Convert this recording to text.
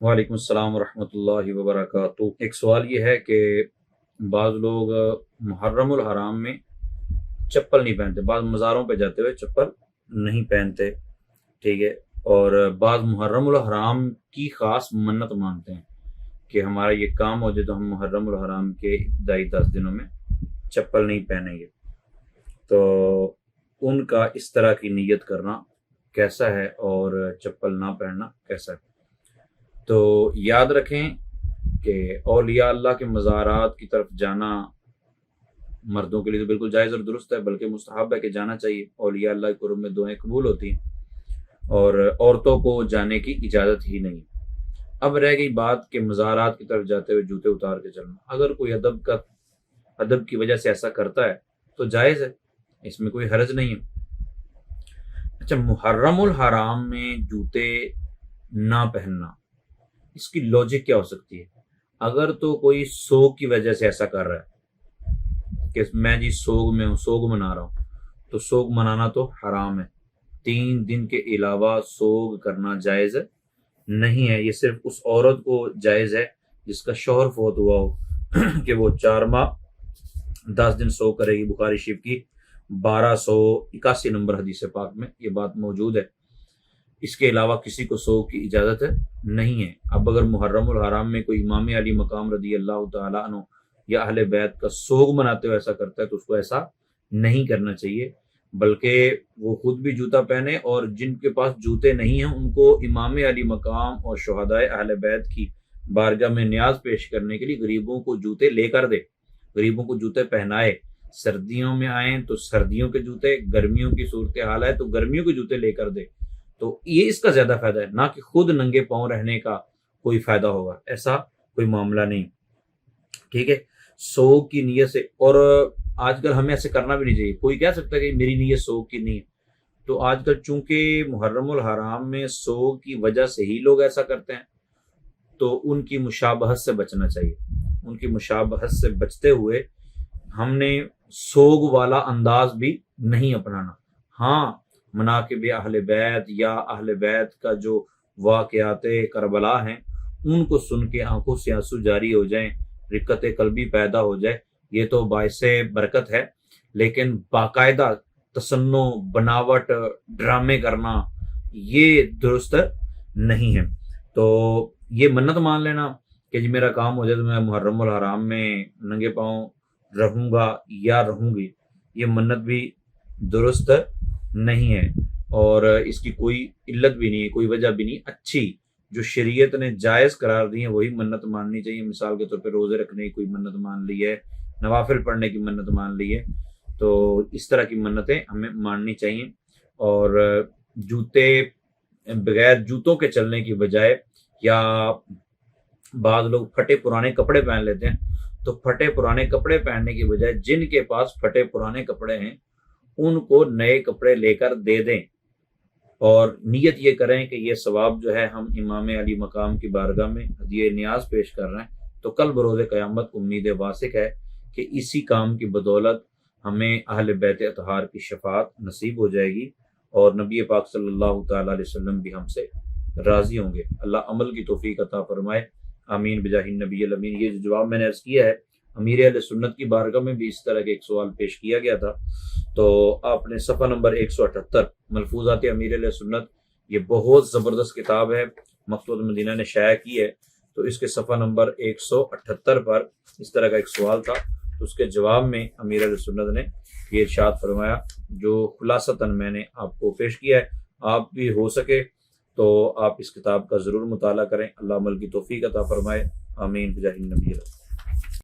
وعلیکم السلام ورحمۃ اللہ وبرکاتہ۔ ایک سوال یہ ہے کہ بعض لوگ محرم الحرام میں چپل نہیں پہنتے، بعض مزاروں پہ جاتے ہوئے چپل نہیں پہنتے، ٹھیک ہے، اور بعض محرم الحرام کی خاص منت مانتے ہیں کہ ہمارا یہ کام ہو جائے تو ہم محرم الحرام کے ابتدائی 10 دنوں میں چپل نہیں پہنیں گے۔ تو ان کا اس طرح کی نیت کرنا کیسا ہے اور چپل نہ پہننا کیسا ہے؟ تو یاد رکھیں کہ اولیاء اللہ کے مزارات کی طرف جانا مردوں کے لیے تو بالکل جائز اور درست ہے، بلکہ مستحب ہے کہ جانا چاہیے۔ اولیاء اللہ کے قرب میں دعائیں قبول ہوتی ہیں اور عورتوں کو جانے کی اجازت ہی نہیں۔ اب رہ گئی بات کہ مزارات کی طرف جاتے ہوئے جوتے اتار کے چلنا۔ اگر کوئی ادب کی وجہ سے ایسا کرتا ہے تو جائز ہے، اس میں کوئی حرج نہیں ہے۔ اچھا، محرم الحرام میں جوتے نہ پہننا، اس کی لاجک کیا ہو سکتی ہے؟ اگر تو کوئی سوگ کی وجہ سے ایسا کر رہا ہے کہ میں جی سوگ میں ہوں، سوگ منا رہا ہوں، تو سوگ منانا تو حرام ہے۔ 3 دن کے علاوہ سوگ کرنا جائز نہیں ہے۔ یہ صرف اس عورت کو جائز ہے جس کا شوہر فوت ہوا ہو کہ وہ 4 ماہ 10 دن سوگ کرے گی۔ بخاری شریف کی 1281 نمبر حدیث پاک میں یہ بات موجود ہے۔ اس کے علاوہ کسی کو سوگ کی اجازت نہیں ہے۔ اب اگر محرم الحرام میں کوئی امام علی مقام رضی اللہ تعالیٰ عنہ یا اہل بیت کا سوگ مناتے ہوئے ایسا کرتا ہے تو اس کو ایسا نہیں کرنا چاہیے، بلکہ وہ خود بھی جوتا پہنے، اور جن کے پاس جوتے نہیں ہیں ان کو امام علی مقام اور شہدائے اہل بیت کی بارگاہ میں نیاز پیش کرنے کے لیے غریبوں کو جوتے لے کر دے، غریبوں کو جوتے پہنائے۔ سردیوں میں آئیں تو سردیوں کے جوتے، گرمیوں کی صورتحال ہے تو گرمیوں کے جوتے لے کر دے، تو یہ اس کا زیادہ فائدہ ہے، نہ کہ خود ننگے پاؤں رہنے کا کوئی فائدہ ہوگا۔ ایسا کوئی معاملہ نہیں، ٹھیک ہے۔ سوگ کی نیت سے، اور آج کل ہمیں ایسے کرنا بھی نہیں چاہیے۔ کوئی کہہ سکتا ہے کہ میری نیت سوگ کی نہیں ہے، تو آج کل چونکہ محرم الحرام میں سوگ کی وجہ سے ہی لوگ ایسا کرتے ہیں تو ان کی مشابہت سے بچنا چاہیے۔ ان کی مشابہت سے بچتے ہوئے ہم نے سوگ والا انداز بھی نہیں اپنانا۔ ہاں، مناقب اہل بیت یا اہل بیت کا جو واقعات کربلا ہیں ان کو سن کے آنکھوں سے آنسو جاری ہو جائیں، رقت قلبی پیدا ہو جائے، یہ تو باعث برکت ہے، لیکن باقاعدہ تصنع، بناوٹ، ڈرامے کرنا یہ درست نہیں ہے۔ تو یہ منت مان لینا کہ جی میرا کام ہو جائے تو میں محرم الحرام میں ننگے پاؤں رہوں گا یا رہوں گی، یہ منت بھی درست نہیں ہے، اور اس کی کوئی علت بھی نہیں ہے، کوئی وجہ بھی نہیں اچھی۔ جو شریعت نے جائز قرار دی ہے وہی منت ماننی چاہیے۔ مثال کے طور پہ روزے رکھنے کی کوئی منت مان لی ہے، نوافل پڑھنے کی منت مان لی ہے، تو اس طرح کی منتیں ہمیں ماننی چاہیے۔ اور جوتے، بغیر جوتوں کے چلنے کی بجائے، یا بعض لوگ پھٹے پرانے کپڑے پہن لیتے ہیں، تو پھٹے پرانے کپڑے پہننے کی بجائے جن کے پاس پھٹے پرانے کپڑے ہیں ان کو نئے کپڑے لے کر دے دیں، اور نیت یہ کریں کہ یہ ثواب جو ہے ہم امام علی مقام کی بارگاہ میں ہدیہ نیاز پیش کر رہے ہیں، تو کل بروز قیامت امید واسق ہے کہ اسی کام کی بدولت ہمیں اہل بیت اطہار کی شفاعت نصیب ہو جائے گی، اور نبی پاک صلی اللہ تعالیٰ علیہ وسلم بھی ہم سے راضی ہوں گے۔ اللہ عمل کی توفیق عطا فرمائے، آمین بجاہ النبی الامین۔ یہ جو جواب میں نے عرض کیا ہے، امیر اہل سنت کی بارگاہ میں بھی اس طرح کے ایک سوال پیش کیا گیا تھا، تو آپ نے صفحہ نمبر 178 ملفوظات امیر علیہ سنت، یہ بہت زبردست کتاب ہے، مکتبۃ مدینہ نے شائع کی ہے، تو اس کے صفحہ نمبر 178 پر اس طرح کا ایک سوال تھا، تو اس کے جواب میں امیر علیہ سنت نے یہ ارشاد فرمایا جو خلاصتاً میں نے آپ کو پیش کیا ہے۔ آپ بھی ہو سکے تو آپ اس کتاب کا ضرور مطالعہ کریں۔ اللہ عمل کی توفیق عطا فرمائے، آمین بجاہ النبی۔